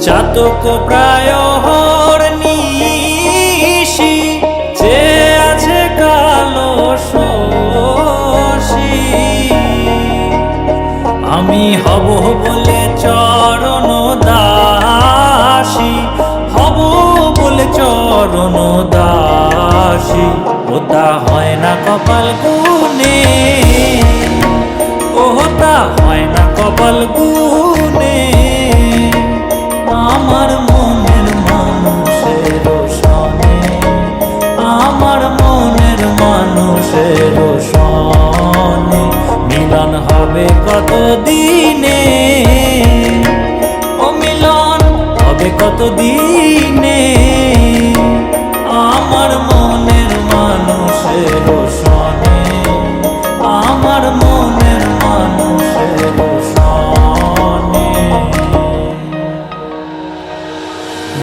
চাতক প্রায় নিশি যে আছে কালো শশী, আমি হব বলে চরণ দাসী, হব বলে চরণ দাসী। ওটা হয় না কপাল গুনে, ওটা হয় না কপাল গুনে। আমার মনের মানুষের সনে, আমার মনের মানুষের সনে মিলন হবে কত দিনে, ও মিলন হবে কত দিনে। আমার